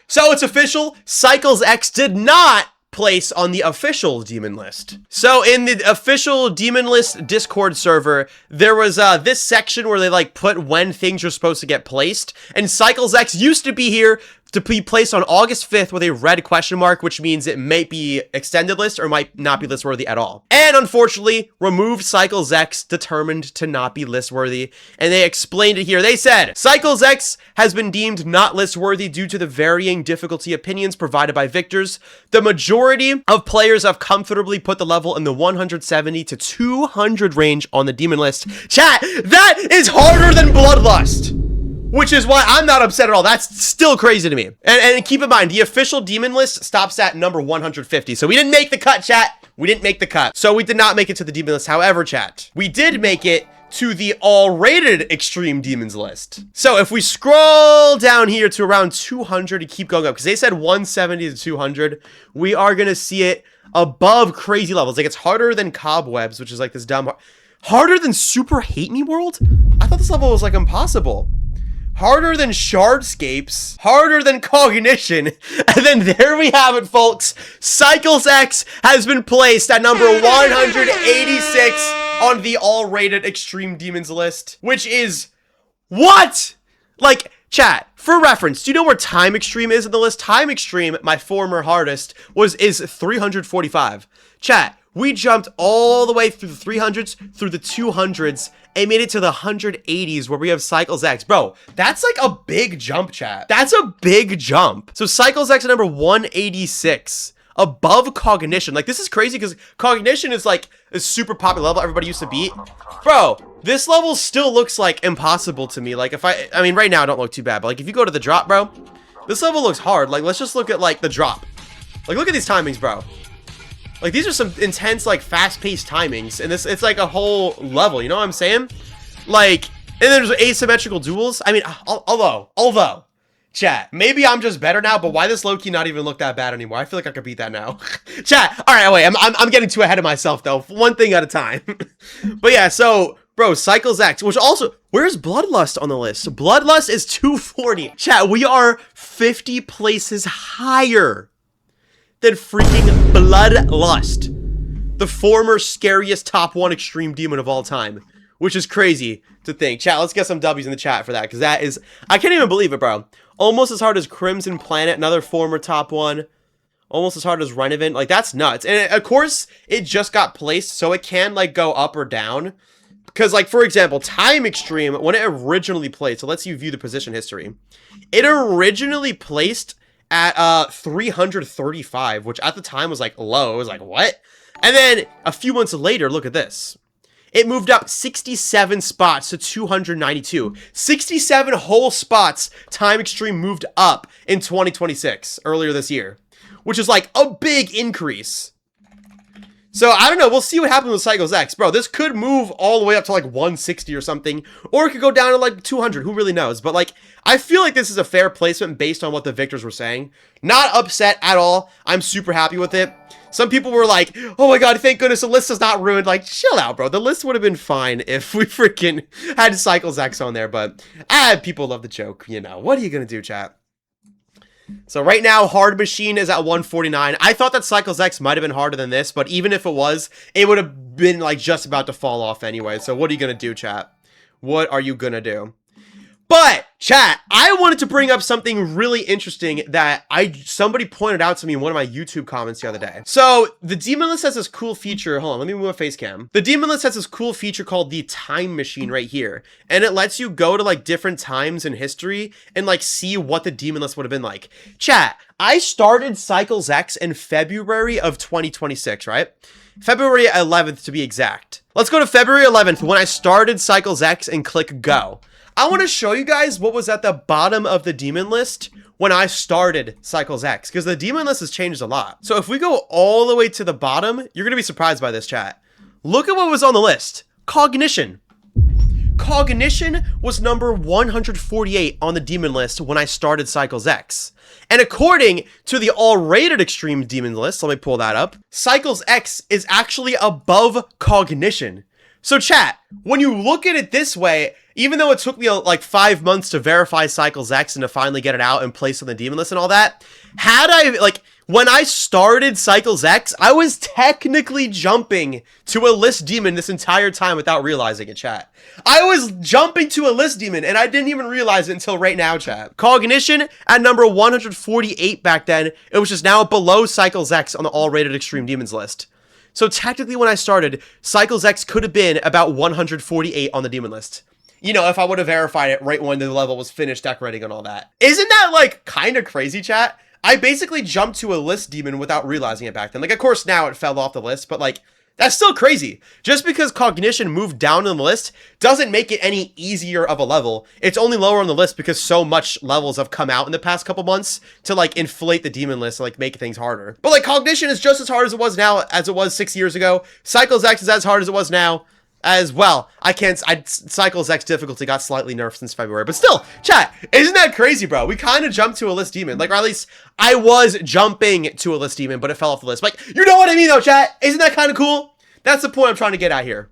So it's official, Cycles X did not place on the official demon list. So in the official demon list Discord server, there was this section where they like put when things are supposed to get placed, and Cycles X used to be here to be placed on August 5th with a red question mark, which means it might be extended list or might not be list worthy at all. And unfortunately, removed Cycles X, determined to not be list worthy. And they explained it here. They said, Cycles X has been deemed not list worthy due to the varying difficulty opinions provided by victors. The majority of players have comfortably put the level in the 170 to 200 range on the demon list. Chat, that is harder than Bloodlust! Which is why I'm not upset at all. That's still crazy to me. And keep in mind, the official demon list stops at number 150. So we didn't make the cut, chat. We didn't make the cut. So we did not make it to the demon list. However, chat, we did make it to the all-rated extreme demons list. So if we scroll down here to around 200 and keep going up, because they said 170 to 200, we are going to see it above crazy levels. Like, it's harder than Cobwebs, which is like this dumb... Harder than Super Hate Me World? I thought this level was like impossible. Harder than Shardscapes, harder than Cognition, and then there we have it, folks. Cycles X has been placed at number 186 on the all-rated Extreme Demons list, which is... What? Like, chat, for reference, do you know where Time Extreme is in the list? Time Extreme, my former hardest, is 345. Chat, we jumped all the way through the 300s, through the 200s, and made it to the 180s where we have Cycles X. Bro, that's like a big jump, chat. That's a big jump. So Cycles X at number 186, above Cognition. Like, this is crazy because Cognition is like a super popular level everybody used to beat. Bro, this level still looks like impossible to me. Like, if I mean, right now it don't look too bad, but like if you go to the drop, bro, this level looks hard. Like, let's just look at like the drop. Like, look at these timings, bro. Like, these are some intense, like, fast-paced timings, and it's like a whole level, you know what I'm saying? Like, and then there's asymmetrical duels. I mean, although, chat, maybe I'm just better now, but why does low-key not even look that bad anymore? I feel like I could beat that now. Chat, alright, wait, I'm getting too ahead of myself, though. One thing at a time. But yeah, so, bro, Cycles X, which also, where's Bloodlust on the list? Bloodlust is 240. Chat, we are 50 places higher than freaking Bloodlust, the former scariest top 1 extreme demon of all time, which is crazy to think. Chat, let's get some W's in the chat for that, because that is, I can't even believe it, bro. Almost as hard as Crimson Planet, another former top 1. Almost as hard as Renevent. Like, that's nuts. And of course, it just got placed, so it can, like, go up or down. Because, like, for example, Time Extreme, when it originally placed, so let's you view the position history. It originally placed at 335, which at the time was like low. It was like, what? And then a few months later, look at this. It moved up 67 spots to 292. 67 whole spots Time Extreme moved up in 2026, earlier this year, which is like a big increase. So, I don't know. We'll see what happens with Cycles X. Bro, this could move all the way up to like 160 or something. Or it could go down to like 200. Who really knows? But like, I feel like this is a fair placement based on what the victors were saying. Not upset at all. I'm super happy with it. Some people were like, oh my god, thank goodness the list is not ruined. Like, chill out, bro. The list would have been fine if we freaking had Cycles X on there. But, people love the joke, you know. What are you gonna do, chat? So right now, Hard Machine is at 149. I thought that Cycles X might have been harder than this, but even if it was, it would have been like just about to fall off anyway. So what are you gonna do, chat? What are you gonna do? But, chat, I wanted to bring up something really interesting that somebody pointed out to me in one of my YouTube comments the other day. So, the Demon List has this cool feature. Hold on, let me move a face cam. The Demon List has this cool feature called the Time Machine right here. And it lets you go to, like, different times in history and, like, see what the Demon List would have been like. Chat, I started Cycles X in February of 2026, right? February 11th to be exact. Let's go to February 11th when I started Cycles X and click go. I want to show you guys what was at the bottom of the demon list when I started Cycles X, because the demon list has changed a lot. So if we go all the way to the bottom, you're going to be surprised by this, chat. Look at what was on the list. Cognition. Cognition was number 148 on the demon list when I started Cycles X. And according to the all-rated extreme demon list, let me pull that up, Cycles X is actually above Cognition. So chat, when you look at it this way, even though it took me like 5 months to verify Cycles X and to finally get it out and place on the demon list and all that, had I, like, when I started Cycles X, I was technically jumping to a list demon this entire time without realizing it, chat. I was jumping to a list demon, and I didn't even realize it until right now, chat. Cognition at number 148 back then, it was just now below Cycles X on the all-rated extreme demons list. So technically when I started, Cycles X could have been about 148 on the demon list. You know, if I would have verified it right when the level was finished decorating and all that. Isn't that, like, kind of crazy, chat? I basically jumped to a list demon without realizing it back then. Like, of course, now it fell off the list, but, like, that's still crazy. Just because Cognition moved down on the list doesn't make it any easier of a level. It's only lower on the list because so much levels have come out in the past couple months to, like, inflate the demon list and, like, make things harder. But, like, Cognition is just as hard as it was now as it was 6 years ago. Cycles X is as hard as it was now as well. Cycles X difficulty got slightly nerfed since February, but still, chat, isn't that crazy, bro? We kind of jumped to a list demon, like, or at least I was jumping to a list demon, but it fell off the list. Like, you know what I mean though, chat? Isn't that kind of cool? That's the point I'm trying to get at here.